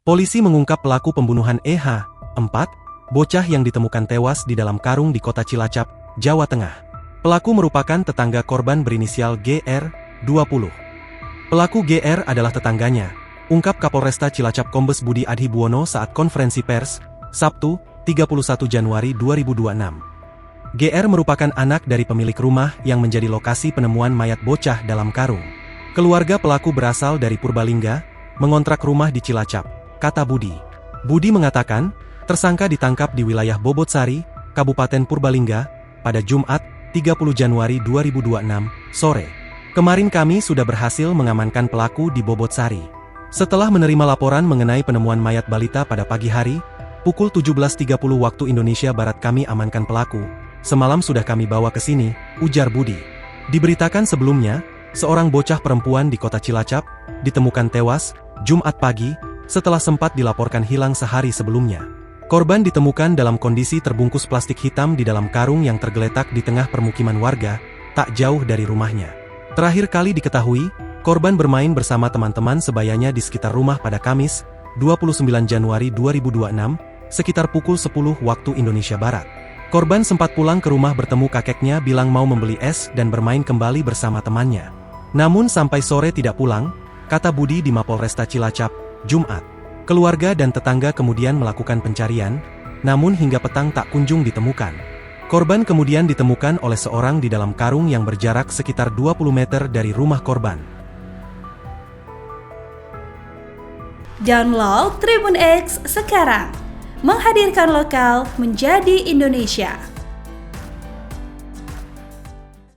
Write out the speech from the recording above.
Polisi mengungkap pelaku pembunuhan EH, 4, bocah yang ditemukan tewas di dalam karung di kota Cilacap, Jawa Tengah. Pelaku merupakan tetangga korban berinisial GR, 20. Pelaku GR adalah tetangganya, ungkap Kapolresta Cilacap Kombes Budi Adhibuwono saat konferensi pers, Sabtu, 31 Januari 2026. GR merupakan anak dari pemilik rumah yang menjadi lokasi penemuan mayat bocah dalam karung. Keluarga pelaku berasal dari Purbalingga, mengontrak rumah di Cilacap, kata Budi. Budi mengatakan, tersangka ditangkap di wilayah Bobotsari, Kabupaten Purbalingga, pada Jumat, 30 Januari 2026, sore. Kemarin kami sudah berhasil mengamankan pelaku di Bobotsari. Setelah menerima laporan mengenai penemuan mayat balita pada pagi hari, pukul 17.30 waktu Indonesia Barat kami amankan pelaku. Semalam sudah kami bawa ke sini, ujar Budi. Diberitakan sebelumnya, seorang bocah perempuan di kota Cilacap ditemukan tewas Jumat pagi setelah sempat dilaporkan hilang sehari sebelumnya. Korban ditemukan dalam kondisi terbungkus plastik hitam di dalam karung yang tergeletak di tengah permukiman warga, tak jauh dari rumahnya. Terakhir kali diketahui, korban bermain bersama teman-teman sebayanya di sekitar rumah pada Kamis, 29 Januari 2026, sekitar pukul 10 waktu Indonesia Barat. Korban sempat pulang ke rumah bertemu kakeknya bilang mau membeli es dan bermain kembali bersama temannya. Namun sampai sore tidak pulang, kata Budi di Mapolresta Cilacap, Jumat. Keluarga dan tetangga kemudian melakukan pencarian, namun hingga petang tak kunjung ditemukan. Korban kemudian ditemukan oleh seorang di dalam karung yang berjarak sekitar 20 meter dari rumah korban. Download Tribun X sekarang, menghadirkan lokal menjadi Indonesia.